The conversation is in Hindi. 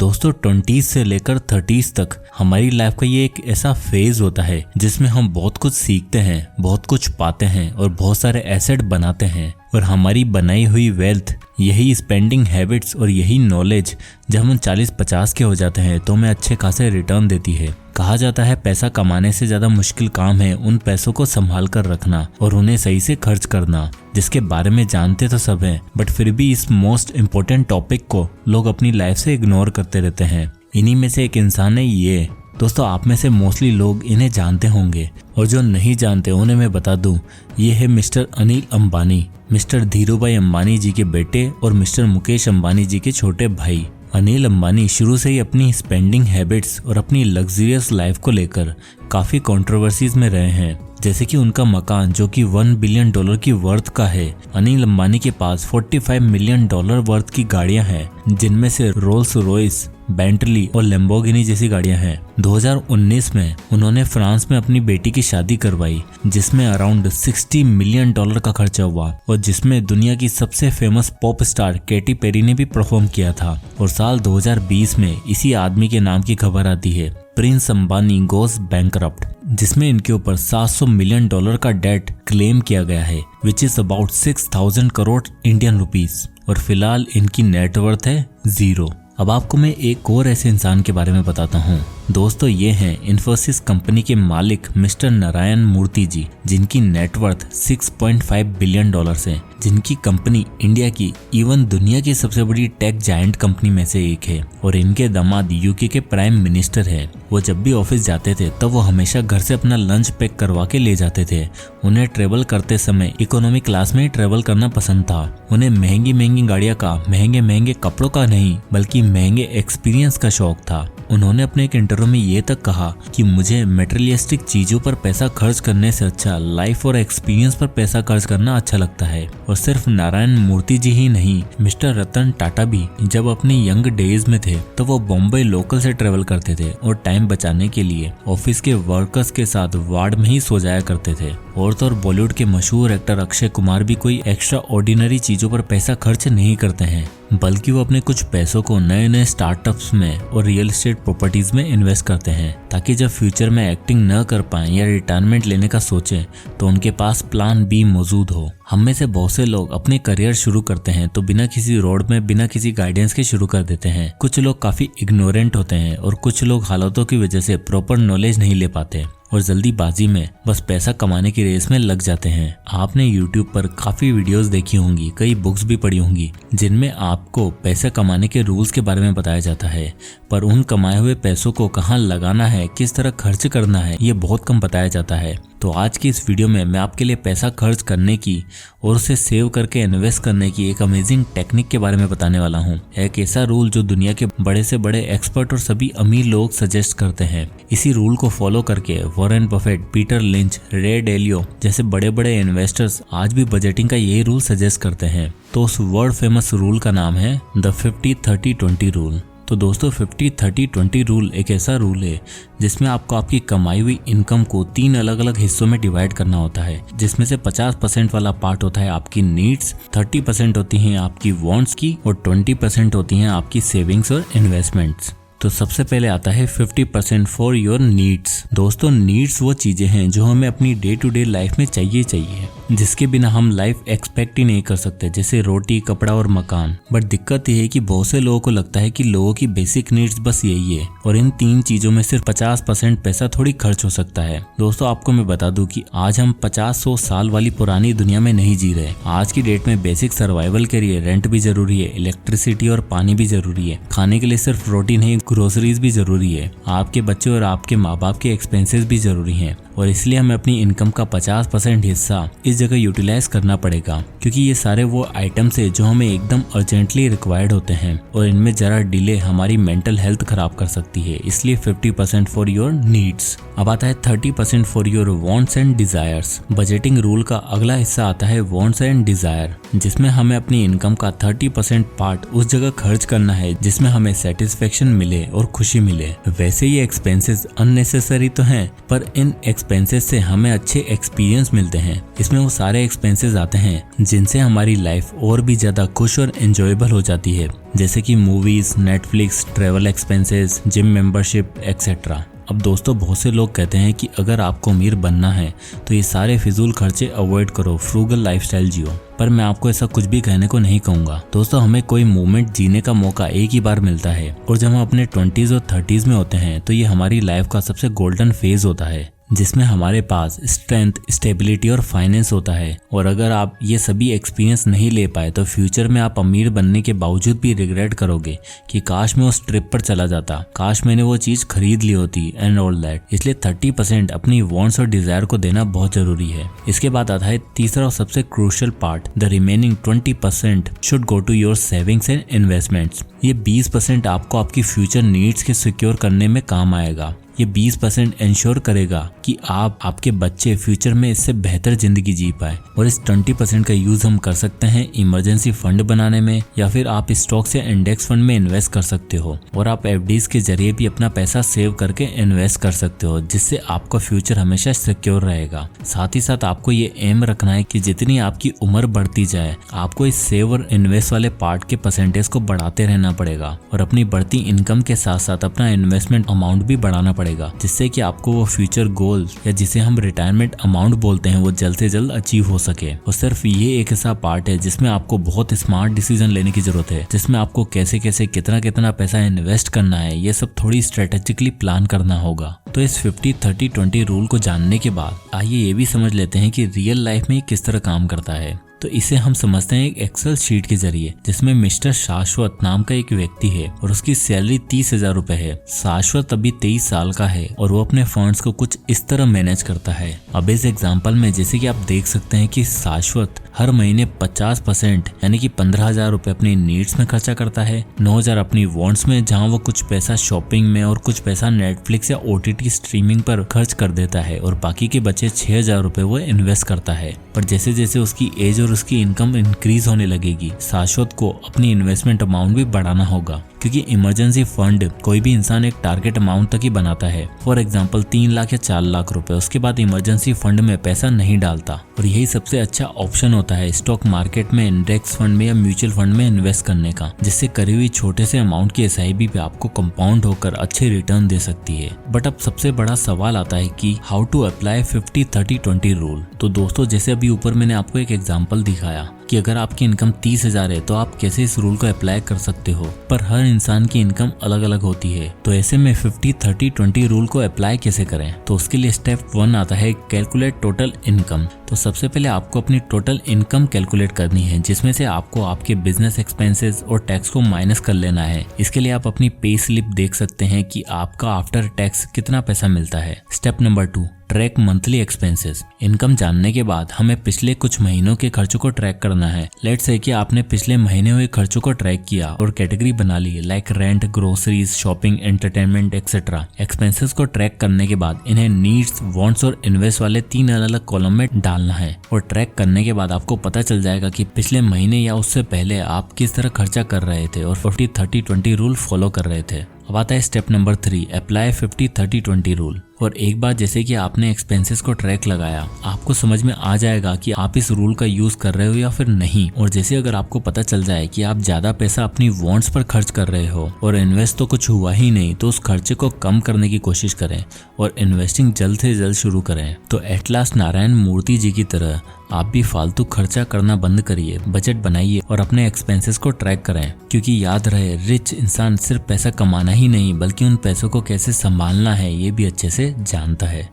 दोस्तों 20s से लेकर 30s तक हमारी लाइफ का ये एक ऐसा फेज होता है जिसमें हम बहुत कुछ सीखते हैं, बहुत कुछ पाते हैं और बहुत सारे एसेट बनाते हैं। और हमारी बनाई हुई वेल्थ, यही स्पेंडिंग हैबिट्स और यही नॉलेज जब हम 40-50 के हो जाते हैं तो हमें अच्छे खासे रिटर्न देती है। कहा जाता है पैसा कमाने से ज्यादा मुश्किल काम है उन पैसों को संभाल कर रखना और उन्हें सही से खर्च करना, जिसके बारे में जानते तो सब हैं, बट फिर भी इस मोस्ट इम्पोर्टेंट टॉपिक को लोग अपनी लाइफ से इग्नोर करते रहते हैं। इन्हीं में से एक इंसान है ये। दोस्तों आप में से मोस्टली लोग इन्हें जानते होंगे और जो नहीं जानते उन्हें मैं बता दूं, ये है मिस्टर अनिल अंबानी, मिस्टर धीरूभाई अंबानी जी के बेटे और मिस्टर मुकेश अंबानी जी के छोटे भाई। अनिल अंबानी शुरू से ही अपनी स्पेंडिंग हैबिट्स और अपनी लग्जरियस लाइफ को लेकर काफी कंट्रोवर्सीज में रहे हैं। जैसे कि उनका मकान जो कि $1 बिलियन की वर्थ का है। अनिल अंबानी के पास $45 मिलियन वर्थ की गाड़ियां हैं, जिनमें से रोल्स रॉयस, बेंटली और लैम्बोर्गिनी जैसी गाड़ियां हैं। 2019 में उन्होंने फ्रांस में अपनी बेटी की शादी करवाई, जिसमें अराउंड $60 मिलियन का खर्चा हुआ और जिसमें दुनिया की सबसे famous pop star Katy Perry ने भी परफॉर्म किया था। और साल 2020 में इसी आदमी के नाम की खबर आती है, प्रिंस अंबानी गोस बैंकरप्ट, जिसमें इनके ऊपर $700 मिलियन का डेट क्लेम किया गया है, which is about 6000 crore Indian rupees. और फिलहाल इनकी नेटवर्थ है 0। अब आपको मैं एक और ऐसे इंसान के बारे में बताता हूँ। दोस्तों ये हैं इन्फोसिस कंपनी के मालिक मिस्टर नारायण मूर्ति जी, जिनकी नेटवर्थ $6.5 बिलियन है, जिनकी कंपनी इंडिया की इवन दुनिया की सबसे बड़ी टेक जायंट कंपनी में से एक है। और इनके दामाद यूके के प्राइम मिनिस्टर है। वो जब भी ऑफिस जाते थे तब वो हमेशा घर से अपना लंच पैक करवा के ले जाते थे। उन्हें ट्रेवल करते समय इकोनॉमी क्लास में ही ट्रेवल करना पसंद था। उन्हें महंगी महंगी गाड़ियां का, महंगे महंगे कपड़ों का नहीं बल्कि महंगे एक्सपीरियंस का शौक था। उन्होंने अपने एक इंटरव्यू में ये तक कहा कि मुझे मटेरियलिस्टिक चीजों पर पैसा खर्च करने से अच्छा लाइफ और एक्सपीरियंस पर पैसा खर्च करना अच्छा लगता है। और सिर्फ नारायण मूर्ति जी ही नहीं, मिस्टर रतन टाटा भी जब अपने यंग डेज में थे तो वो बॉम्बे लोकल से ट्रेवल करते थे और टाइम बचाने के लिए ऑफिस के वर्कर्स के साथ वार्ड में ही सो जाया करते थे। और तो और बॉलीवुड के मशहूर एक्टर अक्षय कुमार भी कोई एक्स्ट्रा ऑर्डिनरी चीजों पर पैसा खर्च नहीं करते हैं, बल्कि वो अपने कुछ पैसों को नए नए स्टार्टअप्स में और रियल एस्टेट प्रॉपर्टीज में इन्वेस्ट करते हैं, ताकि जब फ्यूचर में एक्टिंग न कर पाएं या रिटायरमेंट लेने का सोचें तो उनके पास प्लान बी मौजूद हो। हम में से बहुत से लोग अपने करियर शुरू करते हैं तो बिना किसी रोड में, बिना किसी गाइडेंस के शुरू कर देते हैं। कुछ लोग काफी इग्नोरेंट होते हैं और कुछ लोग हालातों की वजह से प्रॉपर नॉलेज नहीं ले पाते और जल्दीबाजी में बस पैसा कमाने की रेस में लग जाते हैं। आपने YouTube पर काफी वीडियोस देखी होंगी, कई बुक्स भी पढ़ी होंगी, जिनमें आपको पैसे कमाने के रूल्स के बारे में बताया जाता है, पर उन कमाए हुए पैसों को कहाँ लगाना है, किस तरह खर्च करना है, ये बहुत कम बताया जाता है। तो आज की इस वीडियो में मैं आपके लिए पैसा खर्च करने की और उसे सेव करके इन्वेस्ट करने की एक अमेजिंग टेक्निक के बारे में बताने वाला हूँ। एक ऐसा रूल जो दुनिया के बड़े से बड़े एक्सपर्ट और सभी अमीर लोग सजेस्ट करते हैं। इसी रूल को फॉलो करके वॉरेन बफेट, पीटर लिंच, रे डेलियो जैसे बड़े बड़े इन्वेस्टर्स आज भी बजटिंग का यही रूल सजेस्ट करते हैं। तो उस वर्ल्ड फेमस रूल का नाम है द 50-30-20 रूल। तो दोस्तों 50-30-20 रूल एक ऐसा रूल है जिसमें आपको आपकी कमाई हुई इनकम को 3 अलग अलग हिस्सों में डिवाइड करना होता है, जिसमें से 50% वाला पार्ट होता है आपकी नीड्स, 30% होती हैं आपकी वांट्स की और 20% होती हैं आपकी सेविंग्स और इन्वेस्टमेंट्स। तो सबसे पहले आता है 50% फॉर योर नीड्स। दोस्तों नीड्स वो चीजें हैं जो हमें अपनी डे टू डे लाइफ में चाहिए, जिसके बिना हम लाइफ एक्सपेक्ट ही नहीं कर सकते, जैसे रोटी, कपड़ा और मकान। बट दिक्कत यह है कि बहुत से लोगों को लगता है कि लोगों की बेसिक नीड्स बस यही है और इन 3 चीजों में सिर्फ 50% पैसा थोड़ी खर्च हो सकता है। दोस्तों आपको मैं बता दूं कि आज हम 50-100 साल वाली पुरानी दुनिया में नहीं जी रहे। आज की डेट में बेसिक सर्वाइवल के लिए रेंट भी जरूरी है, इलेक्ट्रिसिटी और पानी भी जरूरी है, खाने के लिए सिर्फ रोटी नहीं ग्रोसरीज भी जरूरी है, आपके बच्चे और आपके माँ बाप के एक्सपेंसेस भी जरूरी हैं। और इसलिए हमें अपनी इनकम का 50% हिस्सा इस जगह यूटिलाइज करना पड़ेगा, क्योंकि ये सारे वो आइटम्स है जो हमें एकदम अर्जेंटली रिक्वायर्ड होते हैं और इनमें जरा डिले हमारी मेंटल हेल्थ खराब कर सकती है। इसलिए 50% फॉर योर नीड्स। अब आता है 30% for your wants and desires. Budgeting rule का अगला हिस्सा आता है वांट्स एंड डिजायर, जिसमें हमें अपनी इनकम का 30% पार्ट उस जगह खर्च करना है जिसमें हमें सेटिस्फेक्शन मिले और खुशी मिले। वैसे ये एक्सपेंसेस अननेसेसरी तो हैं, पर इन एक्सपेंसेस से हमें अच्छे एक्सपीरियंस मिलते हैं। इसमें वो सारे एक्सपेंसेस आते हैं जिनसे हमारी लाइफ और भी ज्यादा खुश और एंजॉयबल हो जाती है, जैसे कि movies, Netflix, travel expenses, gym membership etcetera. अब दोस्तों, बहुत से लोग कहते हैं कि अगर आपको अमीर बनना है तो ये सारे फिजूल खर्चे अवॉइड करो, फ्रूगल लाइफस्टाइल जियो। पर मैं आपको ऐसा कुछ भी कहने को नहीं कहूँगा। दोस्तों, हमें कोई मोमेंट जीने का मौका एक ही बार मिलता है, और जब हम अपने 20s और 30s में होते हैं तो ये हमारी लाइफ का सबसे गोल्डन फेज होता है, जिसमें हमारे पास स्ट्रेंथ, स्टेबिलिटी और फाइनेंस होता है। और अगर आप ये सभी एक्सपीरियंस नहीं ले पाए तो फ्यूचर में आप अमीर बनने के बावजूद भी रिग्रेट करोगे कि काश मैं उस ट्रिप पर चला जाता, काश मैंने वो चीज खरीद ली होती एंड ऑल दैट। इसलिए 30% अपनी वांट्स और डिजायर को देना बहुत जरूरी है। इसके बाद आता है तीसरा और सबसे crucial part, the remaining 20% should go to your savings and investments. ये 20% आपको आपकी फ्यूचर नीड्स के सिक्योर करने में काम आएगा। ये 20% इंश्योर करेगा कि आप, आपके बच्चे फ्यूचर में इससे बेहतर जिंदगी जी पाए। और इस 20% का यूज हम कर सकते हैं इमरजेंसी फंड बनाने में, या फिर आप स्टॉक्स या इंडेक्स फंड में इन्वेस्ट कर सकते हो। और आप एफडीज के जरिए भी अपना पैसा सेव करके इन्वेस्ट कर सकते हो, जिससे आपका फ्यूचर हमेशा सिक्योर रहेगा। साथ ही साथ आपको ये एम रखना है कि जितनी आपकी उम्र बढ़ती जाए, आपको इस सेव और इन्वेस्ट वाले पार्ट के परसेंटेज को बढ़ाते रहना पड़ेगा, और अपनी बढ़ती इनकम के साथ साथ अपना इन्वेस्टमेंट अमाउंट भी बढ़ाना पड़ेगा, जिससे कि आपको वो फ्यूचर गोल या जिसे हम रिटायरमेंट अमाउंट बोलते हैं वो जल्द से जल्द अचीव हो सके। और सिर्फ ये एक ऐसा पार्ट है जिसमें आपको बहुत स्मार्ट डिसीजन लेने की जरूरत है, जिसमें आपको कैसे कैसे कितना कितना पैसा इन्वेस्ट करना है, ये सब थोड़ी स्ट्रेटेजिकली प्लान करना होगा। तो इस 50-30-20 रूल को जानने के बाद आइए ये भी समझ लेते हैं कि रियल लाइफ में किस तरह काम करता है। तो इसे हम समझते हैं एक एक्सेल शीट के जरिए, जिसमें मिस्टर शाश्वत नाम का एक व्यक्ति है और उसकी सैलरी 30,000 रुपए है। शाश्वत अभी 23 साल का है और वो अपने फंड्स को कुछ इस तरह मैनेज करता है। अब इस एग्जांपल में जैसे कि आप देख सकते हैं कि शाश्वत हर महीने 50% यानी कि 15,000 रुपए अपनी नीड्स में खर्चा करता है, 9,000 अपनी वांट्स में, जहां वो कुछ पैसा शॉपिंग में और कुछ पैसा नेटफ्लिक्स या OTT स्ट्रीमिंग पर खर्च कर देता है, और बाकी के बचे 6,000 रुपए वो इन्वेस्ट करता है। पर जैसे जैसे उसकी एज और उसकी इनकम इंक्रीज होने लगेगी, शाश्वत को अपनी इन्वेस्टमेंट अमाउंट भी बढ़ाना होगा, क्योंकि इमरजेंसी फंड कोई भी इंसान एक टारगेट अमाउंट तक ही बनाता है। फॉर एग्जांपल 3 लाख या 4 लाख रुपए, उसके बाद इमरजेंसी फंड में पैसा नहीं डालता। और यही सबसे अच्छा ऑप्शन होता है स्टॉक मार्केट में, इंडेक्स फंड में या म्यूचुअल फंड में इन्वेस्ट करने का, जिससे करी हुई छोटे से अमाउंट की SIP पे आपको कंपाउंड होकर अच्छे रिटर्न दे सकती है। बट अब सबसे बड़ा सवाल आता है कि हाउ टू अप्लाई 50-30-20 रूल। तो दोस्तों, जैसे अभी ऊपर मैंने आपको एक एग्जांपल दिखाया कि अगर आपकी इनकम 30,000 है तो आप कैसे इस रूल को अप्लाई कर सकते हो, पर हर इंसान की इनकम अलग अलग होती है। तो ऐसे में 50-30-20 रूल को अप्लाई कैसे करें? तो उसके लिए स्टेप 1 आता है कैलकुलेट टोटल इनकम। तो सबसे पहले आपको अपनी टोटल इनकम कैलकुलेट करनी है, जिसमें से आपको आपके बिजनेस एक्सपेंसेस और टैक्स को माइनस कर लेना है। इसके लिए आप अपनी पे स्लिप देख सकते हैं कि आपका आफ्टर टैक्स कितना पैसा मिलता है। Step number 2, track monthly expenses. Income जानने के बाद हमें पिछले कुछ महीनों के खर्चों को ट्रैक करना है। लेट्स से कि आपने पिछले महीने हुए खर्चों को ट्रैक किया और कैटेगरी बना ली, like rent, groceries, shopping, entertainment etcetera. Expenses को ट्रैक करने के बाद इन्हें नीड्स, वांट्स और इन्वेस्ट वाले 3 अलग अलग कॉलम में डालना है। और ट्रैक करने के बाद आपको पता चल जाएगा कि पिछले महीने या उससे पहले आप किस तरह खर्चा कर रहे थे और 50-30-20 रूल फॉलो कर रहे थे। अब आता है स्टेप नंबर 3, अप्लाई 50-30-20 रूल। और एक बार जैसे कि आपने एक्सपेंसेस को ट्रैक लगाया, आपको समझ में आ जाएगा कि आप इस रूल का यूज कर रहे हो या फिर नहीं। और जैसे अगर आपको पता चल जाए कि आप ज्यादा पैसा अपनी वांट्स पर खर्च कर रहे हो और इन्वेस्ट तो कुछ हुआ ही नहीं, तो उस खर्चे को कम करने की कोशिश करें और इन्वेस्टिंग जल्द से जल्द शुरू करें। तो एट लास्ट नारायण मूर्ति जी की तरह आप भी फालतू खर्चा करना बंद करिए, बजट बनाइए और अपने एक्सपेंसेस को ट्रैक करें। क्योंकि याद रहे, रिच इंसान सिर्फ पैसा कमाना ही नहीं बल्कि उन पैसों को कैसे संभालना है ये भी अच्छे से जानता है।